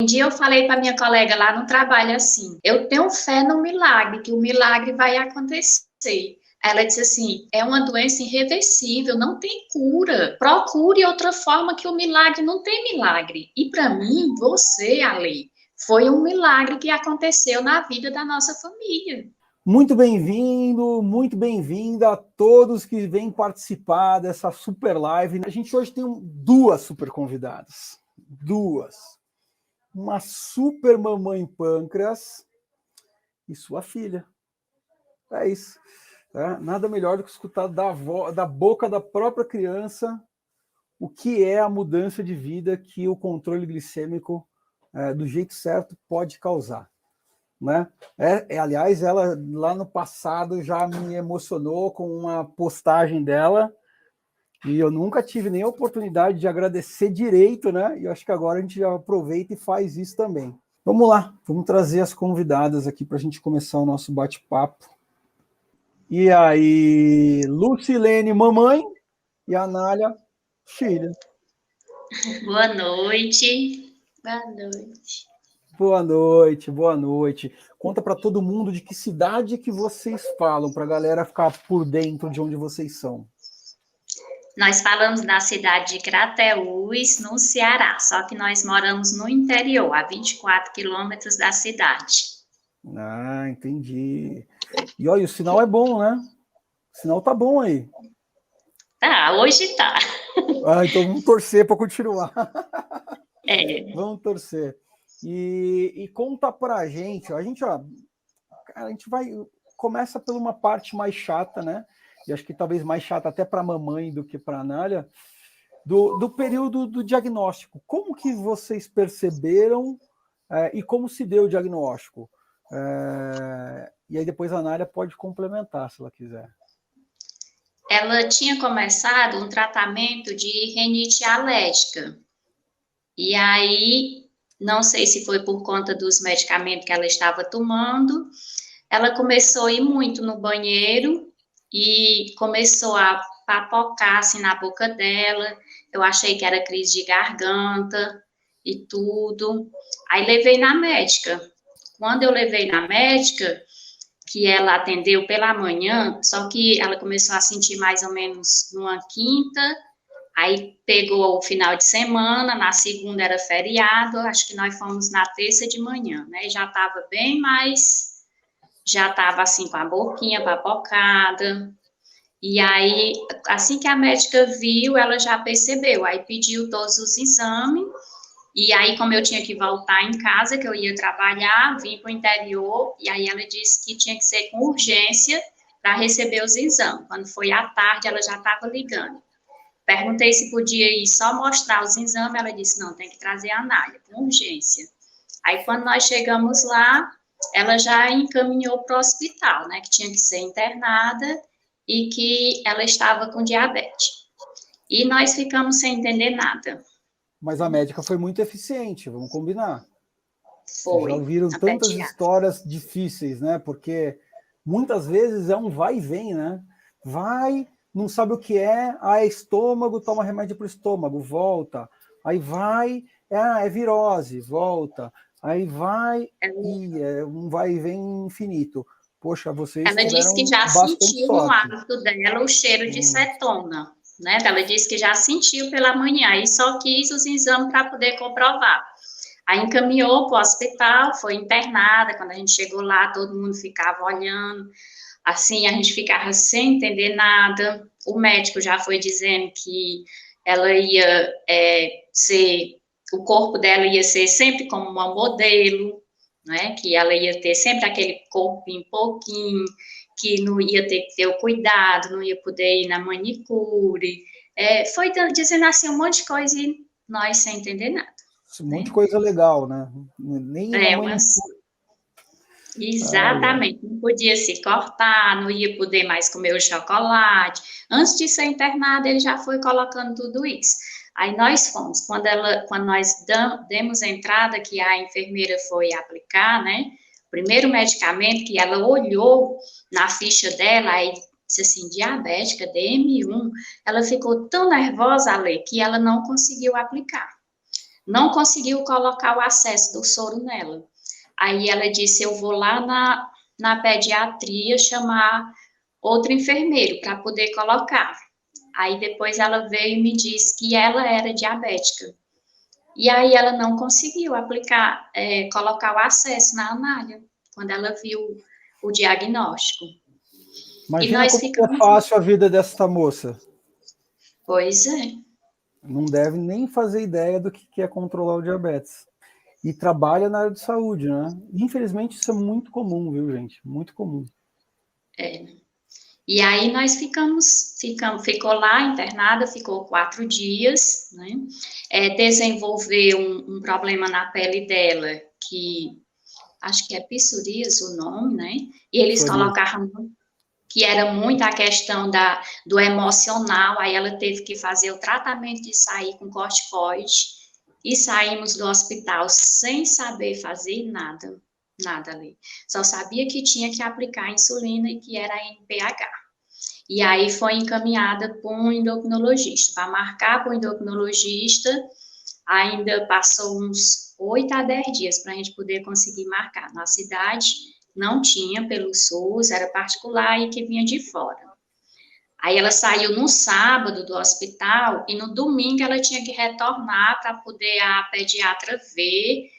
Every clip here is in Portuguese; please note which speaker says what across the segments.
Speaker 1: Um dia eu falei para minha colega lá no trabalho assim: eu tenho fé no milagre, que o milagre vai acontecer. Ela disse assim: é uma doença irreversível, não tem cura. Procure outra forma que o milagre não tem milagre. E para mim, você, Ale, foi um milagre que aconteceu na vida da nossa família.
Speaker 2: Muito bem-vindo, muito bem-vinda a todos que vêm participar dessa super live. A gente hoje tem duas super convidadas. Duas. Uma super mamãe pâncreas e sua filha. É isso. Nada melhor do que escutar da boca da própria criança o que é a mudança de vida que o controle glicêmico, do jeito certo, pode causar. Né? Aliás, ela lá no passado já me emocionou com uma postagem dela e eu nunca tive nem a oportunidade de agradecer direito, né? E eu acho que agora a gente já aproveita e faz isso também. Vamos lá, vamos trazer as convidadas aqui para a gente começar o nosso bate-papo. E aí, Lucilene, mamãe, e a Anália, filha.
Speaker 1: Boa noite. Boa noite.
Speaker 2: Boa noite, boa noite. Conta para todo mundo de que cidade que vocês falam, para a galera ficar por dentro de onde vocês são.
Speaker 1: Nós falamos da cidade de Crateús, no Ceará, só que nós moramos no interior, a 24 quilômetros da cidade.
Speaker 2: Ah, entendi. E olha, o sinal é bom, né? O sinal tá bom aí.
Speaker 1: Tá, hoje tá.
Speaker 2: Então vamos torcer para continuar.
Speaker 1: É.
Speaker 2: Vamos torcer. E conta pra gente, a gente começa por uma parte mais chata, né? E acho que talvez mais chata até para a mamãe do que para a Anália, do período do diagnóstico. Como que vocês perceberam e como se deu o diagnóstico? E aí depois a Anália pode complementar, se ela quiser.
Speaker 1: Ela tinha começado um tratamento de rinite alérgica. E aí, não sei se foi por conta dos medicamentos que ela estava tomando, ela começou a ir muito no banheiro e começou a papocar assim na boca dela. Eu achei que era crise de garganta e tudo. Aí levei na médica. Quando eu levei na médica, que ela atendeu pela manhã, só que ela começou a sentir mais ou menos numa quinta, aí pegou o final de semana, na segunda era feriado, acho que nós fomos na terça de manhã, né? Já estava bem mais, já estava assim com a boquinha papocada. E aí, assim que a médica viu, ela já percebeu, aí pediu todos os exames. E aí, como eu tinha que voltar em casa, que eu ia trabalhar, vim para o interior, e aí ela disse que tinha que ser com urgência para receber os exames. Quando foi à tarde, ela já estava ligando. Perguntei se podia ir só mostrar os exames, ela disse, não, tem que trazer a Anália, com urgência. Aí, quando nós chegamos lá, ela já encaminhou para o hospital, né, que tinha que ser internada e que ela estava com diabetes. E nós ficamos sem entender nada.
Speaker 2: Mas a médica foi muito eficiente, vamos combinar.
Speaker 1: Foi.
Speaker 2: Já ouviram tantas histórias difíceis, né? Porque muitas vezes é um vai e vem, né? Vai, não sabe o que é estômago, toma remédio para o estômago, volta. Aí vai, é virose, volta. Aí vai, e é um vai e vem infinito. Poxa, vocês
Speaker 1: ela disse que já sentiu no hálito dela o cheiro de cetona, né? Ela disse que já sentiu pela manhã e só quis os exames para poder comprovar. Aí encaminhou para o hospital, foi internada. Quando a gente chegou lá, todo mundo ficava olhando, assim, a gente ficava sem entender nada. O médico já foi dizendo que ela ia o corpo dela ia ser sempre como uma modelo, né? Que ela ia ter sempre aquele corpinho pouquinho, que não ia ter que ter o cuidado, não ia poder ir na manicure. Foi dizendo assim um monte de coisa e nós sem entender nada.
Speaker 2: Um monte de coisa legal, né? Nem na manicure.
Speaker 1: Exatamente, não podia se cortar, não ia poder mais comer o chocolate. Antes de ser internada, ele já foi colocando tudo isso. Aí nós fomos, quando nós demos a entrada, que a enfermeira foi aplicar, né? O primeiro medicamento que ela olhou na ficha dela, aí disse assim, diabética, DM1, ela ficou tão nervosa, Ale, que ela não conseguiu aplicar. não conseguiu colocar o acesso do soro nela. Aí ela disse, eu vou lá na pediatria chamar outro enfermeiro para poder colocar. Aí depois ela veio e me disse que ela era diabética. E aí ela não conseguiu aplicar, colocar o acesso na Anália, quando ela viu o diagnóstico.
Speaker 2: Imagina como é fácil a vida dessa moça.
Speaker 1: Pois é.
Speaker 2: Não deve nem fazer ideia do que é controlar o diabetes. E trabalha na área de saúde, né? Infelizmente, isso é muito comum, viu, gente? Muito comum.
Speaker 1: E aí nós ficou lá internada, ficou 4 dias, né? Desenvolveu um problema na pele dela, que acho que é psoríase o nome, né? E eles colocaram que era muito a questão do emocional, aí ela teve que fazer o tratamento de sair com corticoide, e saímos do hospital sem saber fazer nada ali. Só sabia que tinha que aplicar insulina e que era NPH. E aí foi encaminhada para um endocrinologista. Para marcar para o endocrinologista, ainda passou uns 8 a 10 dias para a gente poder conseguir marcar. Na cidade, não tinha pelo SUS, era particular e que vinha de fora. Aí ela saiu no sábado do hospital e no domingo ela tinha que retornar para poder a pediatra ver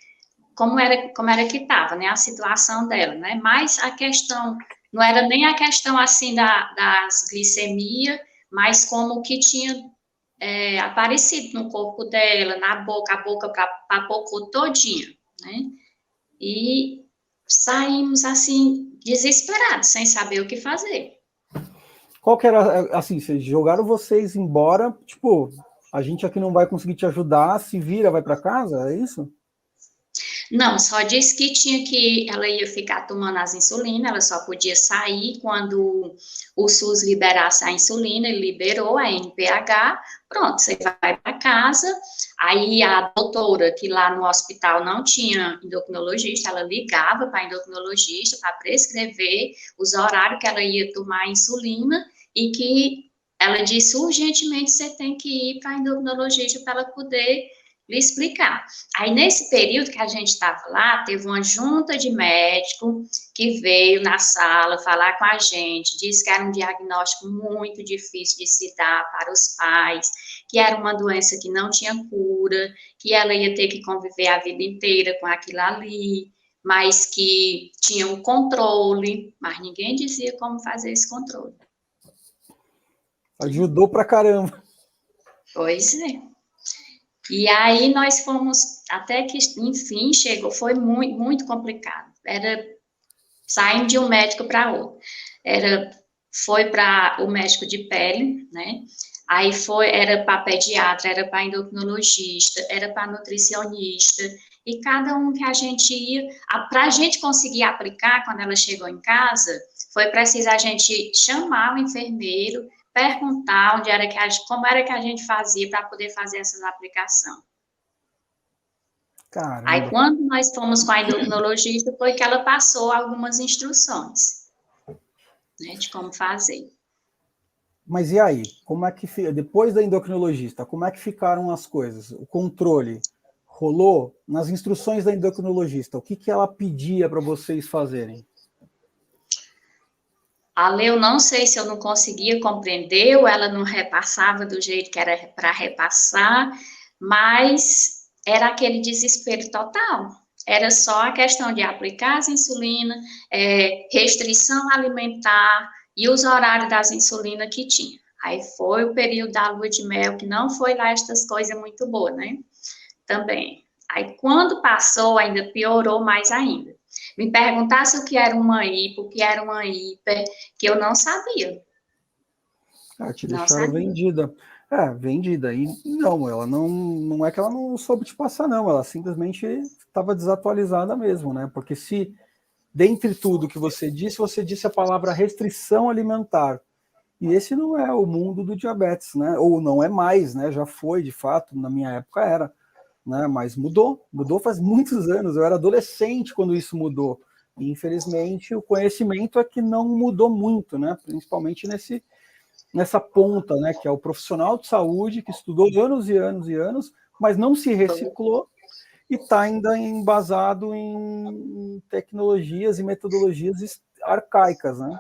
Speaker 1: como era que estava, né, a situação dela, né, mas a questão, não era nem a questão, assim, das glicemia, mas como que tinha aparecido no corpo dela, na boca, a boca papocou todinha, né, e saímos, assim, desesperados, sem saber o que fazer.
Speaker 2: Qual que era, assim, vocês jogaram vocês embora, tipo, a gente aqui não vai conseguir te ajudar, se vira, vai para casa, é isso?
Speaker 1: Não, só disse que ela ia ficar tomando as insulinas, ela só podia sair quando o SUS liberasse a insulina, ele liberou a NPH, pronto, você vai para casa, aí a doutora, que lá no hospital não tinha endocrinologista, ela ligava para a endocrinologista para prescrever os horários que ela ia tomar a insulina, e que ela disse, urgentemente, você tem que ir para a endocrinologista para ela poder lhe explicar. Aí, nesse período que a gente estava lá, teve uma junta de médico que veio na sala falar com a gente, disse que era um diagnóstico muito difícil de se dar para os pais, que era uma doença que não tinha cura, que ela ia ter que conviver a vida inteira com aquilo ali, mas que tinha um controle, mas ninguém dizia como fazer esse controle.
Speaker 2: Ajudou pra caramba.
Speaker 1: Pois é. E aí nós fomos, até que, enfim, chegou, foi muito, muito complicado. Saindo de um médico para outro. Foi para o médico de pele, né? Aí era para pediatra, era para endocrinologista, era para nutricionista, e cada um que a gente ia, para a gente conseguir aplicar, quando ela chegou em casa, foi preciso a gente chamar o enfermeiro, perguntar como era que a gente fazia para poder fazer essas aplicações.
Speaker 2: Caramba.
Speaker 1: Aí, quando nós fomos com a endocrinologista, foi que ela passou algumas instruções, né, de como fazer.
Speaker 2: Mas e aí? Como é que depois da endocrinologista, como é que ficaram as coisas? O controle rolou nas instruções da endocrinologista? O que ela pedia para vocês fazerem?
Speaker 1: Eu não sei se eu não conseguia compreender ou ela não repassava do jeito que era para repassar, mas era aquele desespero total. Era só a questão de aplicar as insulinas, restrição alimentar e os horários das insulinas que tinha. Aí foi o período da lua de mel, que não foi lá estas coisas muito boas, né? Também. Aí quando passou, ainda piorou mais ainda. Me perguntasse o que era uma hipo, o que era uma hiper, que eu não sabia.
Speaker 2: Te deixaram vendida. Vendida. E não, ela não é que ela não soube te passar, não. Ela simplesmente estava desatualizada mesmo, né? Porque se, dentre tudo que você disse a palavra restrição alimentar. E esse não é o mundo do diabetes, né? Ou não é mais, né? Já foi, de fato, na minha época era. Né? Mas mudou faz muitos anos. Eu era adolescente quando isso mudou. E, infelizmente, o conhecimento é que não mudou muito, né? Principalmente nessa ponta, né? Que é o profissional de saúde que estudou anos e anos e anos mas não se reciclou e está ainda embasado em tecnologias e metodologias arcaicas, né?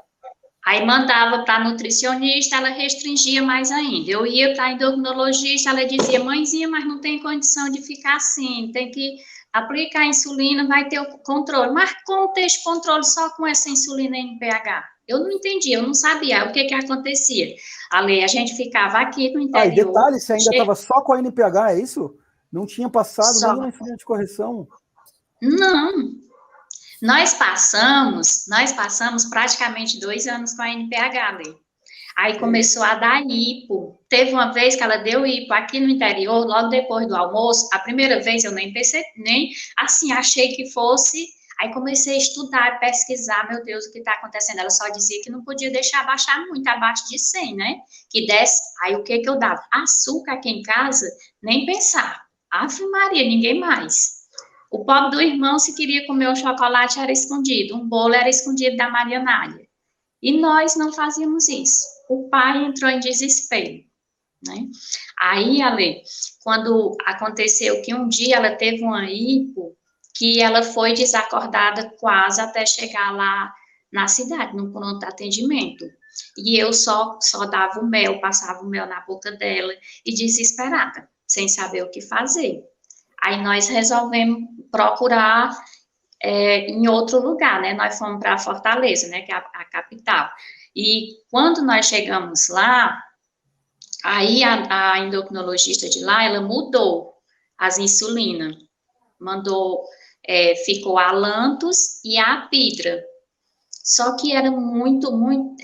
Speaker 1: Aí mandava para a nutricionista, ela restringia mais ainda. Eu ia para a endocrinologista, ela dizia, mãezinha, mas não tem condição de ficar assim, tem que aplicar a insulina, vai ter o controle. Mas como ter esse controle só com essa insulina NPH? Eu não entendia, eu não sabia o que acontecia. A gente ficava aqui no
Speaker 2: E
Speaker 1: interior.
Speaker 2: detalhe, você ainda estava só com a NPH, é isso? Não tinha passado
Speaker 1: Só.
Speaker 2: nenhuma insulina de correção?
Speaker 1: Não. Nós passamos praticamente 2 anos com a NPH, Lê. Aí começou a dar hipo. Teve uma vez que ela deu hipo aqui no interior, logo depois do almoço. A primeira vez eu nem pensei, nem assim, achei que fosse. Aí comecei a estudar, pesquisar, meu Deus, o que está acontecendo? Ela só dizia que não podia deixar baixar muito, abaixo de 100, né? Que desce. Aí o que eu dava? Açúcar aqui em casa, nem pensar. Ave Maria, ninguém mais. O pobre do irmão, se queria comer um chocolate, era escondido. Um bolo era escondido da Maria Nália. E nós não fazíamos isso. O pai entrou em desespero, né? Aí, Ale, quando aconteceu que um dia ela teve uma hipo, que ela foi desacordada quase até chegar lá na cidade, no pronto atendimento. E eu só dava o mel, passava o mel na boca dela, e desesperada, sem saber o que fazer. Aí nós resolvemos procurar em outro lugar, né? Nós fomos para Fortaleza, né? Que é a capital. E quando nós chegamos lá, aí a endocrinologista de lá, ela mudou as insulinas, mandou, ficou a Lantus e a Apidra. Só que era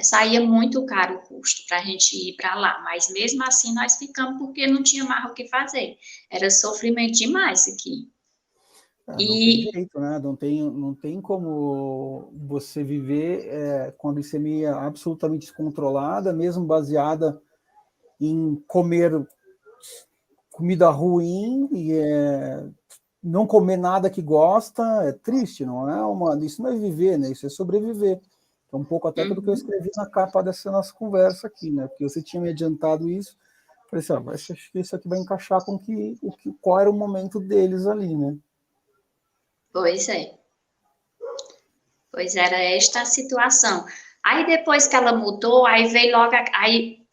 Speaker 1: saía muito caro o custo para a gente ir para lá, mas mesmo assim nós ficamos porque não tinha mais o que fazer. Era sofrimento demais aqui.
Speaker 2: Não tem jeito, né? Não tem como você viver com a glicemia absolutamente descontrolada, mesmo baseada em comer comida ruim e não comer nada que gosta. É triste, não é? Isso não é viver, né? Isso é sobreviver. É um pouco até do que eu escrevi na capa dessa nossa conversa aqui, né? Porque você tinha me adiantado isso. Falei assim, acho que isso aqui vai encaixar com qual era o momento deles ali, né?
Speaker 1: Pois é. Pois era esta a situação. Aí depois que ela mudou, aí veio logo,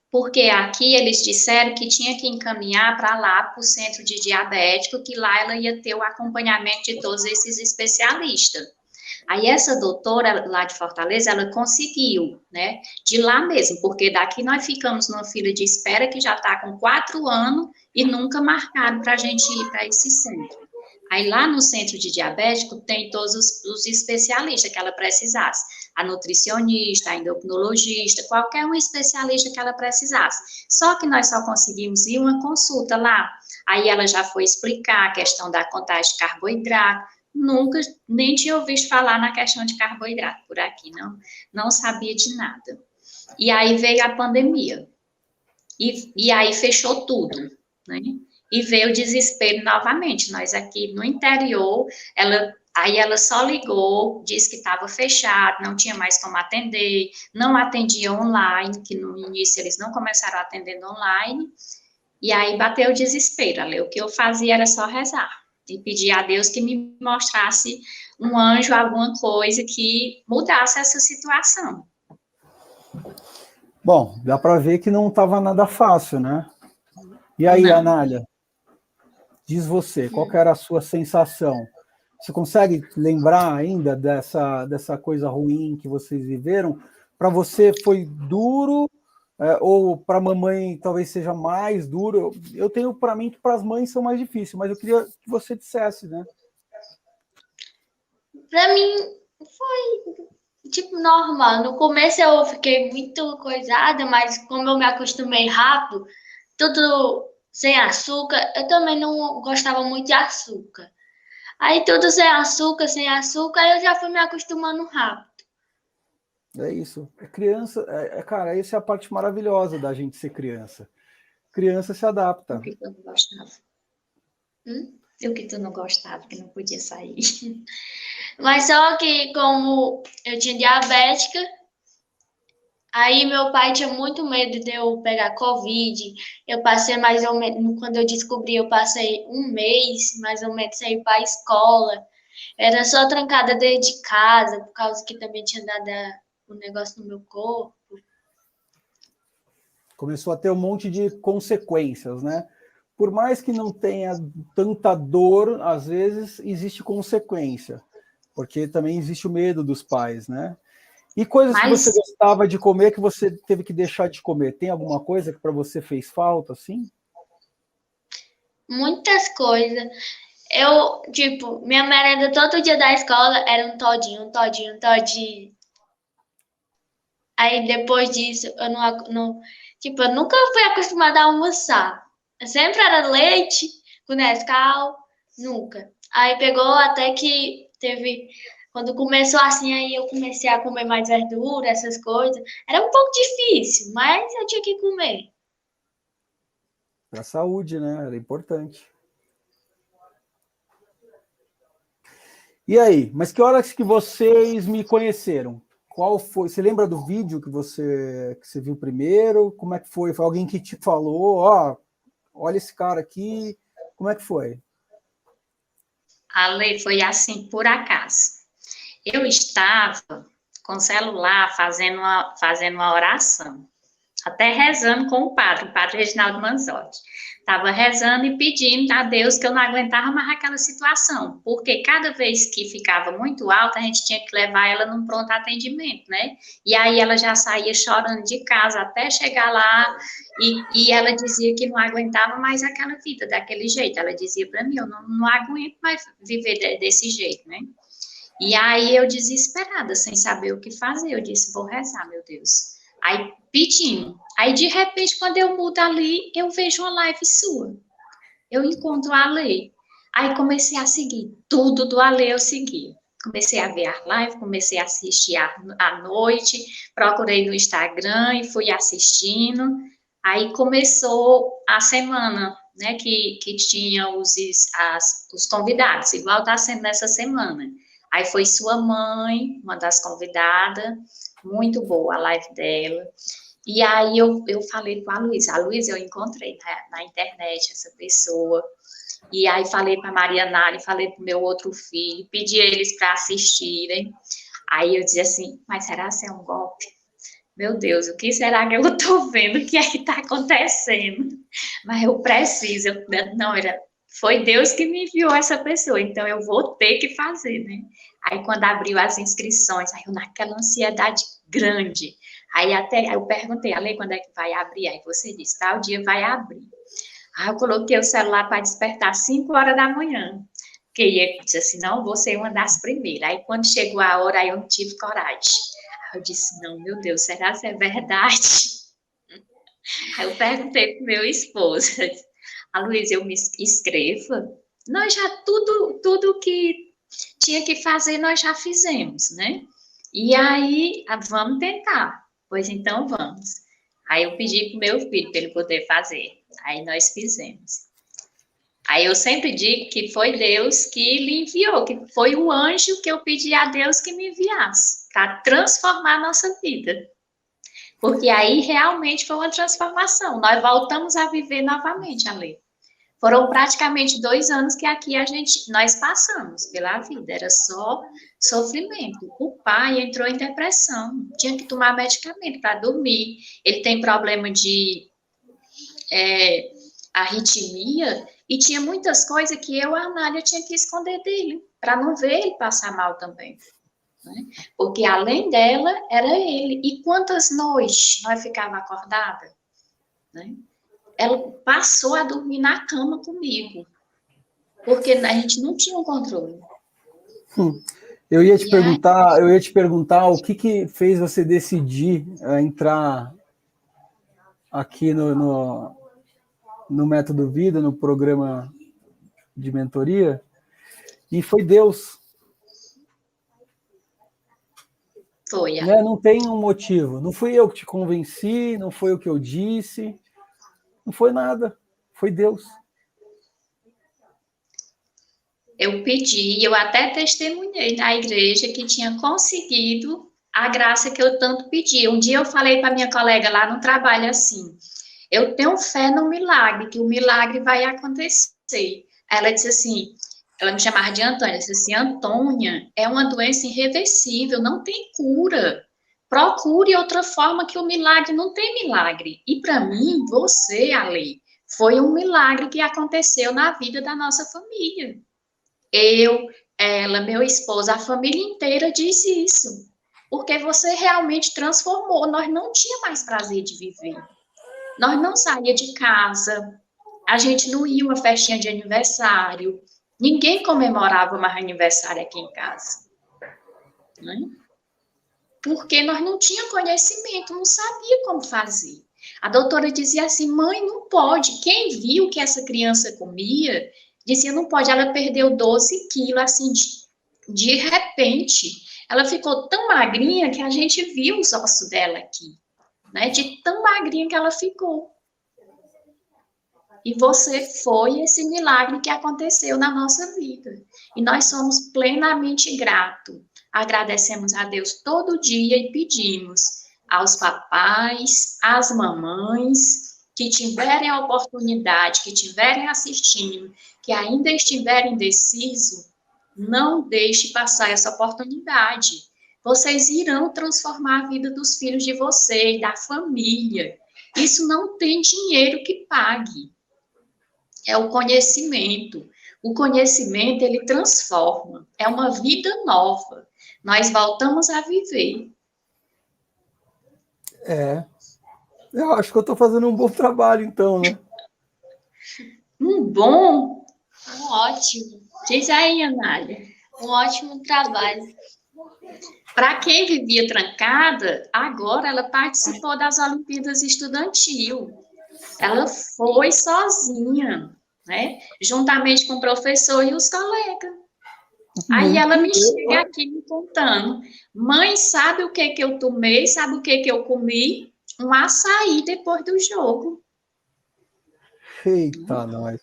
Speaker 1: porque aqui eles disseram que tinha que encaminhar para lá, para o centro de diabético, que lá ela ia ter o acompanhamento de todos esses especialistas. Aí essa doutora lá de Fortaleza, ela conseguiu, né, de lá mesmo, porque daqui nós ficamos numa fila de espera que já está com 4 anos e nunca marcaram para a gente ir para esse centro. Aí lá no centro de diabético tem todos os especialistas que ela precisasse. A nutricionista, a endocrinologista, qualquer um especialista que ela precisasse. Só que nós só conseguimos ir uma consulta lá. Aí ela já foi explicar a questão da contagem de carboidrato. Nunca, nem tinha ouvido falar na questão de carboidrato por aqui, não sabia de nada. E aí veio a pandemia. E aí fechou tudo, né? E veio o desespero novamente. Nós aqui no interior, aí ela só ligou, disse que estava fechado, não tinha mais como atender, não atendia online, que no início eles não começaram atendendo online, e aí bateu o desespero. O que eu fazia era só rezar e pedir a Deus que me mostrasse um anjo, alguma coisa que mudasse essa situação.
Speaker 2: Bom, dá para ver que não estava nada fácil, né? E aí, não. Anália, diz você, qual que era a sua sensação? Você consegue lembrar ainda dessa coisa ruim que vocês viveram? Para você foi duro, ou para a mamãe talvez seja mais duro? Eu tenho para mim que para as mães são mais difíceis, mas eu queria que você dissesse, né?
Speaker 3: Para mim foi tipo normal. No começo eu fiquei muito coisada, mas como eu me acostumei rápido, tudo sem açúcar, eu também não gostava muito de açúcar. Aí tudo sem açúcar, eu já fui me acostumando rápido.
Speaker 2: É isso. Criança, cara, essa é a parte maravilhosa da gente ser criança. Criança se adapta.
Speaker 1: O que tu não gostava? O que tu não gostava, que não podia sair?
Speaker 3: Mas só que como eu tinha diabética, Aí meu pai tinha muito medo de eu pegar Covid. Eu passei mais ou menos, quando eu descobri, eu passei um mês, mais ou menos, sem ir para a escola. Era só trancada dentro de casa, por causa que também tinha dado um negócio no meu corpo.
Speaker 2: Começou a ter um monte de consequências, né? Por mais que não tenha tanta dor, às vezes existe consequência, porque também existe o medo dos pais, né? E coisas que você
Speaker 3: Mas
Speaker 2: gostava de comer que você teve que deixar de comer, tem alguma coisa que para você fez falta, assim?
Speaker 3: muitas coisas. Eu, tipo, minha merenda todo dia da escola era um todinho, um todinho, um todinho. Aí depois disso, tipo, eu nunca fui acostumada a almoçar. Sempre era leite com Nescau, nunca. Aí pegou até que teve, quando começou assim, aí eu comecei a comer mais verdura, essas coisas. Era um pouco difícil, mas eu tinha que comer.
Speaker 2: Para a saúde, né? Era importante. E aí? Mas que horas que vocês me conheceram? Qual foi? Você lembra do vídeo que você viu primeiro? Como é que foi? Foi alguém que te falou, ó, olha esse cara aqui. Como é que foi?
Speaker 1: A lei foi assim, por acaso. Eu estava com o celular fazendo uma oração, até rezando com o padre Reginaldo Manzotti. Estava rezando e pedindo a Deus que eu não aguentava mais aquela situação, porque cada vez que ficava muito alta, a gente tinha que levar ela num pronto atendimento, né? E aí ela já saía chorando de casa até chegar lá, e ela dizia que não aguentava mais aquela vida daquele jeito. Ela dizia para mim: eu não aguento mais viver desse jeito, né? E aí eu desesperada, sem saber o que fazer, eu disse: vou rezar, meu Deus. Aí pedindo. Aí de repente, quando eu mudo ali, eu vejo uma live sua. Eu encontro a Ale. Aí comecei a seguir. Tudo do Ale eu segui. Comecei a ver a live, comecei a assistir à noite, procurei no Instagram e fui assistindo. Aí começou a semana, né, que tinha os convidados, igual está sendo nessa semana. Aí foi sua mãe, uma das convidadas, muito boa a live dela. E aí eu falei com a Luísa eu encontrei na internet essa pessoa. E aí falei para a Mariana, falei para o meu outro filho, pedi eles para assistirem. Aí eu dizia assim: mas será que é um golpe? Meu Deus, o que será que eu estou vendo? O que é que está acontecendo? Mas eu preciso, não, foi Deus que me enviou essa pessoa, então eu vou ter que fazer, né? Aí quando abriu as inscrições, aí eu naquela ansiedade grande, aí eu perguntei: Ale, quando é que vai abrir? Aí você disse: tal dia vai abrir. Aí eu coloquei o celular para despertar às 5 horas da manhã, porque ia dizer assim: não, vou ser uma das primeiras. Aí quando chegou a hora, aí eu não tive coragem. Aí eu disse: não, meu Deus, será que é verdade? Aí eu perguntei pro meu esposo: a Luísa, eu me inscreva? Nós já tudo que tinha que fazer, nós já fizemos, né? E aí, vamos tentar. Pois então, vamos. Aí eu pedi pro meu filho para ele poder fazer. Aí nós fizemos. Aí eu sempre digo que foi Deus que lhe enviou, que foi o anjo que eu pedi a Deus que me enviasse, para transformar a nossa vida. Porque aí realmente foi uma transformação. Nós voltamos a viver novamente, Ale. Foram praticamente 2 anos que aqui nós passamos pela vida, era só sofrimento. O pai entrou em depressão, tinha que tomar medicamento para dormir. Ele tem problema de arritmia e tinha muitas coisas que eu, a Anália, tinha que esconder dele, para não ver ele passar mal também. Né? Porque além dela, era ele. E quantas noites nós ficava acordada? Né? Ela passou a dormir na cama comigo, porque a gente não tinha um controle.
Speaker 2: Eu ia te perguntar o que fez você decidir entrar aqui no Método Vida, no programa de mentoria, e foi Deus.
Speaker 1: Foi.
Speaker 2: Né? Não tem um motivo. Não fui eu que te convenci, não foi o que eu disse, não foi nada. Foi Deus.
Speaker 1: Eu pedi, eu até testemunhei na igreja que tinha conseguido a graça que eu tanto pedi. Um dia eu falei para minha colega lá no trabalho assim, eu tenho fé no milagre, que o milagre vai acontecer. Ela disse assim, ela me chamava de Antônia, disse assim, Antônia, é uma doença irreversível, não tem cura. Procure outra forma que o milagre não tem milagre. E para mim, você, Ale, foi um milagre que aconteceu na vida da nossa família. Eu, ela, meu esposo, a família inteira diz isso. Porque você realmente transformou. Nós não tinha mais prazer de viver. Nós não saía de casa. A gente não ia uma festinha de aniversário. Ninguém comemorava mais aniversário aqui em casa. Né? Porque nós não tínhamos conhecimento, não sabia como fazer. A doutora dizia assim, mãe, não pode. Quem viu que essa criança comia, dizia, não pode. Ela perdeu 12 quilos, assim, de repente. Ela ficou tão magrinha que a gente viu os ossos dela aqui, né? De tão magrinha que ela ficou. E você foi esse milagre que aconteceu na nossa vida. E nós somos plenamente gratos. Agradecemos a Deus todo dia e pedimos aos papais, às mamães que tiverem a oportunidade, que estiverem assistindo, que ainda estiverem indecisos, não deixe passar essa oportunidade. Vocês irão transformar a vida dos filhos de vocês, da família. Isso não tem dinheiro que pague. É o conhecimento. O conhecimento, ele transforma. É uma vida nova. Nós voltamos a viver.
Speaker 2: Eu acho que eu estou fazendo um bom trabalho, então, né?
Speaker 1: Bom.
Speaker 3: Ótimo.
Speaker 1: Diz aí, Anália.
Speaker 3: Um ótimo trabalho.
Speaker 1: Para quem vivia trancada, agora ela participou das Olimpíadas Estudantil. Ela foi sozinha, né? Juntamente com o professor e os colegas. Aí ela me chega aqui me contando, mãe, sabe o que eu tomei? Sabe o que eu comi? Um açaí depois do jogo.
Speaker 2: Eita, nós.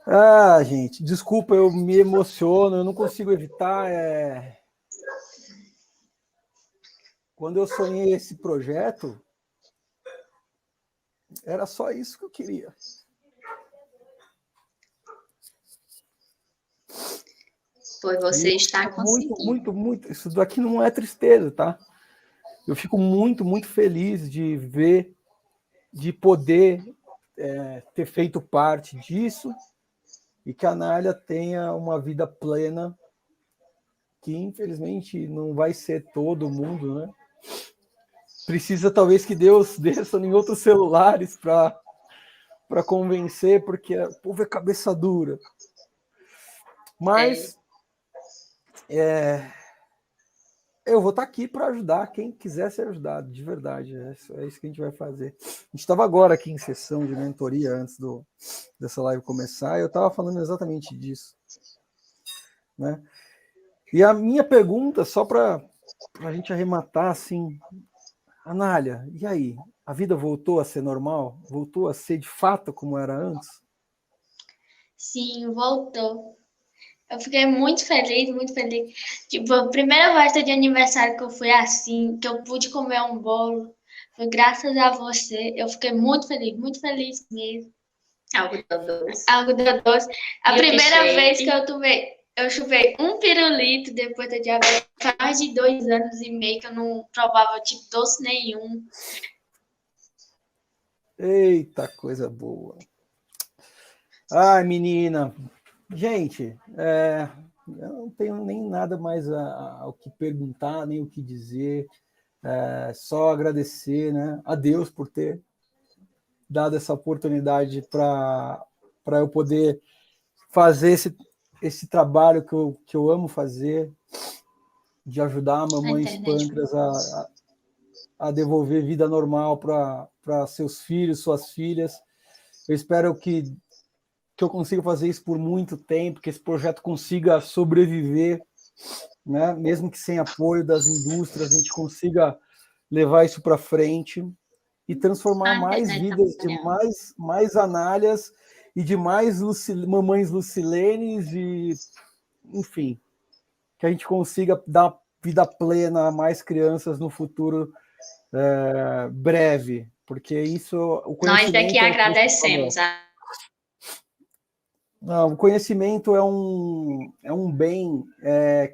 Speaker 2: Ah, gente, desculpa, eu me emociono, eu não consigo evitar. Quando eu sonhei esse projeto, era só isso que eu queria.
Speaker 1: Pois você está conseguindo.
Speaker 2: Muito. Isso daqui não é tristeza, tá? Eu fico muito, muito feliz de ver, de poder ter feito parte disso e que a Anália tenha uma vida plena, que infelizmente não vai ser todo mundo, né? Precisa talvez que Deus desça em outros celulares para convencer, porque o povo é cabeça dura. Mas eu vou estar aqui para ajudar quem quiser ser ajudado, de verdade. É isso que a gente vai fazer. A gente estava agora aqui em sessão de mentoria antes dessa live começar, e eu estava falando exatamente disso. Né? E a minha pergunta, só para a gente arrematar, assim, Anália, e aí? A vida voltou a ser normal? Voltou a ser de fato como era antes?
Speaker 3: Sim, voltou. Eu fiquei muito feliz, muito feliz. Tipo, a primeira festa de aniversário que eu fui assim, que eu pude comer um bolo, foi graças a você. Eu fiquei muito feliz mesmo.
Speaker 1: Algodão doce.
Speaker 3: Algodão doce. A primeira
Speaker 1: milkshake.
Speaker 3: vez que eu chupei um pirulito depois da diabetes, faz mais de 2 anos e meio que eu não provava tipo doce nenhum.
Speaker 2: Eita, coisa boa. Ai, menina. Gente, eu não tenho nem nada mais ao que perguntar, nem o que dizer. Só agradecer, né, a Deus por ter dado essa oportunidade para eu poder fazer esse trabalho que eu amo fazer, de ajudar mamães pâncreas a devolver vida normal para seus filhos, suas filhas. Eu espero que eu consiga fazer isso por muito tempo, que esse projeto consiga sobreviver, né? Mesmo que sem apoio das indústrias, a gente consiga levar isso para frente e transformar mais vidas de mais Análias e de mais mamães Lucilenes, e enfim, que a gente consiga dar vida plena, mais crianças no futuro breve, porque isso, o
Speaker 1: Nós é
Speaker 2: conhecimento
Speaker 1: que
Speaker 2: é o que você
Speaker 1: agradecemos.
Speaker 2: falou. Não, o conhecimento é um bem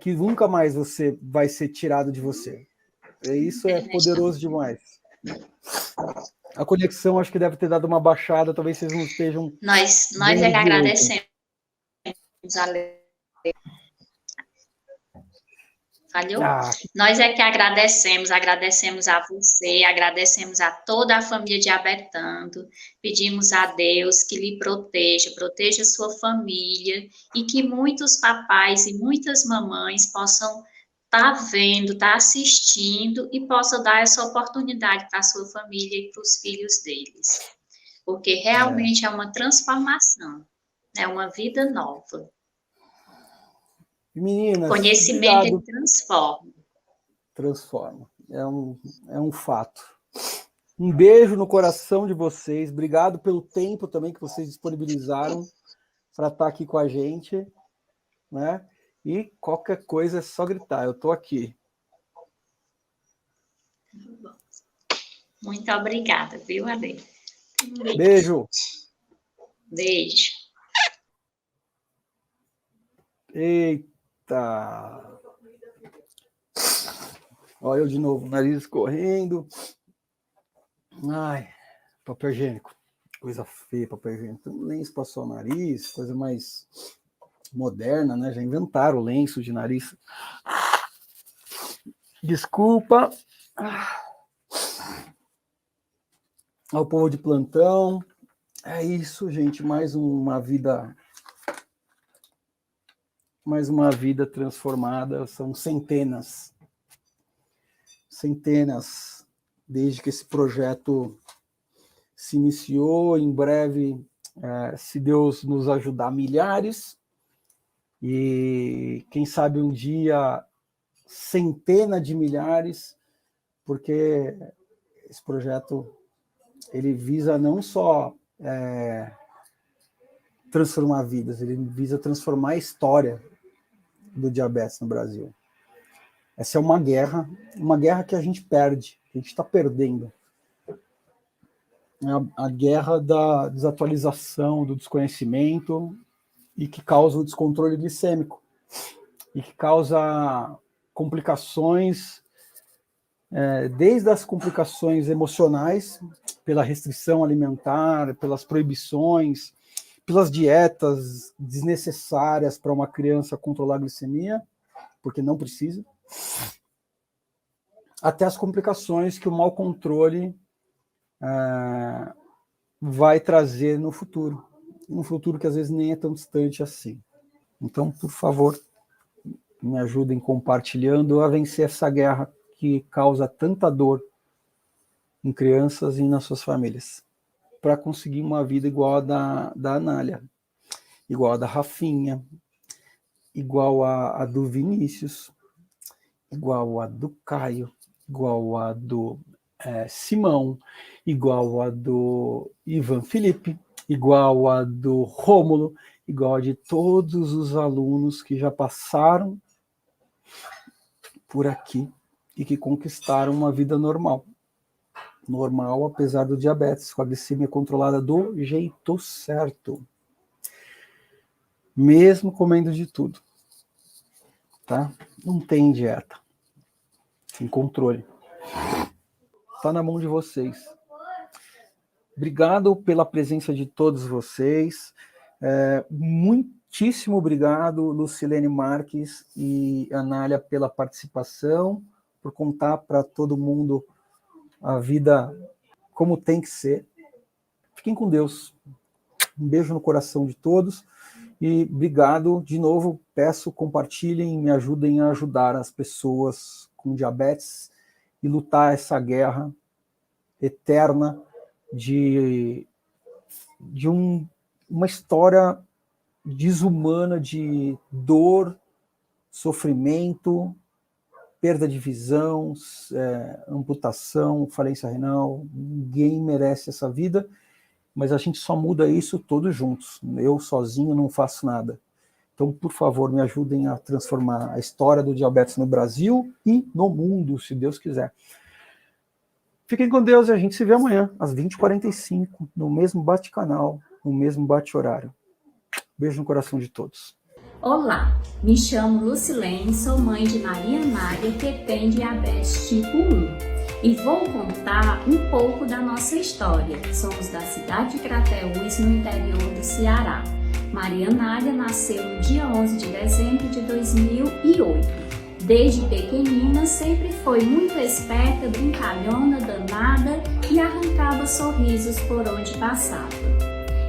Speaker 2: que nunca mais você vai ser tirado de você. Isso é poderoso demais. A conexão acho que deve ter dado uma baixada, talvez vocês não estejam
Speaker 1: Nós é
Speaker 2: vendo
Speaker 1: que
Speaker 2: direito.
Speaker 1: agradecemos. Falhou? Nós é que agradecemos a você, agradecemos a toda a família de Abetando, pedimos a Deus que lhe proteja sua família, e que muitos papais e muitas mamães possam estar vendo, estar assistindo, e possam dar essa oportunidade para a sua família e para os filhos deles, porque realmente é uma transformação, é uma vida nova.
Speaker 2: Meninas,
Speaker 1: Conhecimento
Speaker 2: obrigado.
Speaker 1: ele transforma.
Speaker 2: Transforma. É um fato. Um beijo no coração de vocês. Obrigado pelo tempo também que vocês disponibilizaram para estar aqui com a gente, né? E qualquer coisa é só gritar. Eu estou aqui.
Speaker 1: Muito obrigada, viu, Ale?
Speaker 2: Beijo.
Speaker 1: Beijo.
Speaker 2: Eita. Olha eu de novo, nariz escorrendo. Ai, papel higiênico. Coisa feia, papel higiênico. Lenço passou o nariz, coisa mais moderna, né? Já inventaram o lenço de nariz. Desculpa. Ao povo de plantão. É isso, gente. Mais uma vida transformada. São centenas. Desde que esse projeto se iniciou. Em breve, se Deus nos ajudar, milhares. E quem sabe um dia centenas de milhares, porque esse projeto ele visa não só transformar vidas, ele visa transformar a história do diabetes no Brasil. Essa é uma guerra que a gente perde, que a gente está perdendo. É a guerra da desatualização, do desconhecimento, e que causa o descontrole glicêmico, e que causa complicações, desde as complicações emocionais, pela restrição alimentar, pelas proibições, pelas dietas desnecessárias para uma criança controlar a glicemia, porque não precisa, até as complicações que o mau controle vai trazer no futuro, um futuro que às vezes nem é tão distante assim. Então, por favor, me ajudem compartilhando a vencer essa guerra que causa tanta dor em crianças e nas suas famílias, para conseguir uma vida igual a da Anália, igual a da Rafinha, igual a do Vinícius, igual a do Caio, igual a do Simão, igual a do Ivan Felipe, igual a do Rômulo, igual a de todos os alunos que já passaram por aqui e que conquistaram uma vida normal. Normal, apesar do diabetes, com a glicemia controlada do jeito certo. Mesmo comendo de tudo. Tá? Não tem dieta. Tem controle. Está na mão de vocês. Obrigado pela presença de todos vocês. Muitíssimo obrigado, Lucilene Marques e Anália, pela participação, por contar para todo mundo a vida como tem que ser. Fiquem com Deus. Um beijo no coração de todos. E obrigado de novo. Peço, compartilhem, me ajudem a ajudar as pessoas com diabetes e lutar essa guerra eterna de uma história desumana de dor, sofrimento, perda de visão, amputação, falência renal. Ninguém merece essa vida, mas a gente só muda isso todos juntos. Eu sozinho não faço nada. Então, por favor, me ajudem a transformar a história do diabetes no Brasil e no mundo, se Deus quiser. Fiquem com Deus e a gente se vê amanhã, às 20h45, no mesmo bate-canal, no mesmo bate-horário. Beijo no coração de todos.
Speaker 4: Olá, me chamo Lucilene, sou mãe de Maria Nádia, que tem diabetes tipo 1. E vou contar um pouco da nossa história. Somos da cidade de Crateús, no interior do Ceará. Maria Nádia nasceu no dia 11 de dezembro de 2008. Desde pequenina sempre foi muito esperta, brincalhona, danada e arrancava sorrisos por onde passava.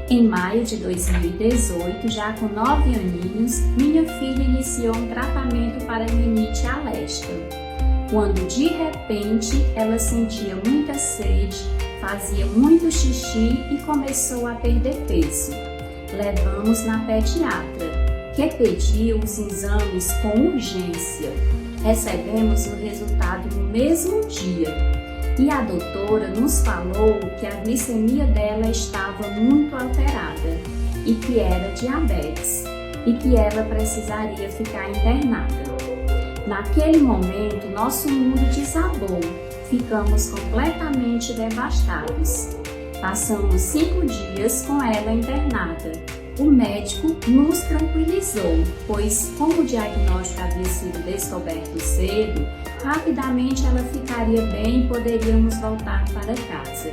Speaker 4: Em maio de 2018, já com 9 aninhos, minha filha iniciou um tratamento para rinite alérgica. Quando de repente ela sentia muita sede, fazia muito xixi e começou a perder peso. Levamos na pediatra, que pediu os exames com urgência. Recebemos o resultado no mesmo dia e a doutora nos falou que a glicemia dela estava muito alterada e que era diabetes e que ela precisaria ficar internada. Naquele momento, nosso mundo desabou, ficamos completamente devastados. Passamos 5 dias com ela internada. O médico nos tranquilizou, pois como o diagnóstico havia sido descoberto cedo, rapidamente ela ficaria bem e poderíamos voltar para casa.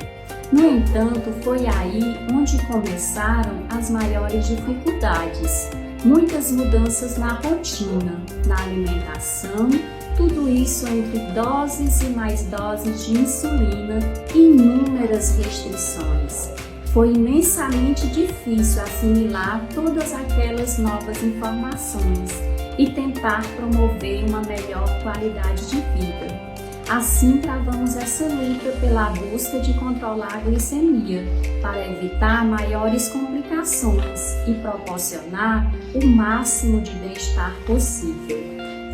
Speaker 4: No entanto, foi aí onde começaram as maiores dificuldades. Muitas mudanças na rotina, na alimentação, tudo isso entre doses e mais doses de insulina e inúmeras restrições. Foi imensamente difícil assimilar todas aquelas novas informações e tentar promover uma melhor qualidade de vida. Assim, travamos essa luta pela busca de controlar a glicemia, para evitar maiores complicações e proporcionar o máximo de bem-estar possível.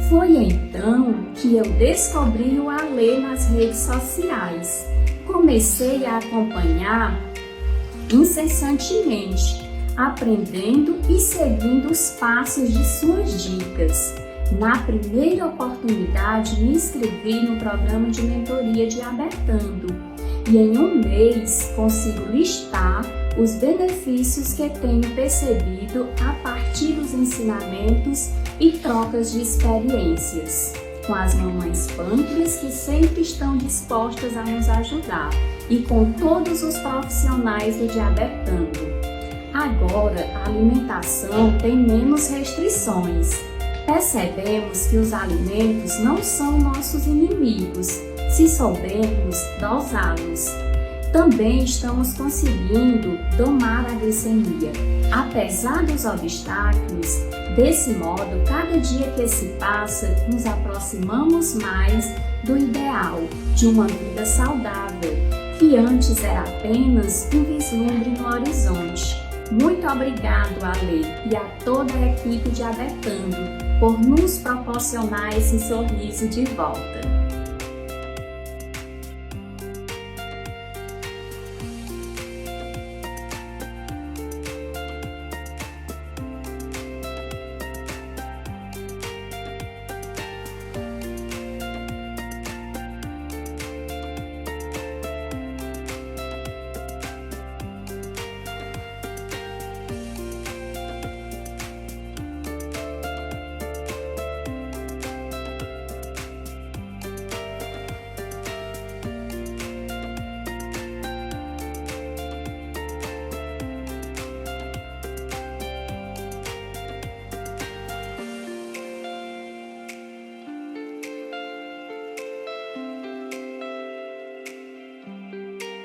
Speaker 4: Foi então que eu descobri o Alê nas redes sociais. Comecei a acompanhar incessantemente, aprendendo e seguindo os passos de suas dicas. Na primeira oportunidade, me inscrevi no programa de mentoria Diabetando e em um mês consigo listar os benefícios que tenho percebido a partir dos ensinamentos e trocas de experiências com as mamães pâncreas que sempre estão dispostas a nos ajudar e com todos os profissionais do Diabetando. Agora, a alimentação tem menos restrições. Percebemos que os alimentos não são nossos inimigos, se soubermos dosá-los. Também estamos conseguindo domar a glicemia, apesar dos obstáculos. Desse modo, cada dia que se passa, nos aproximamos mais do ideal de uma vida saudável, que antes era apenas um vislumbre no horizonte. Muito obrigado, Alê, e a toda a equipe Diabetando por nos proporcionar esse sorriso de volta.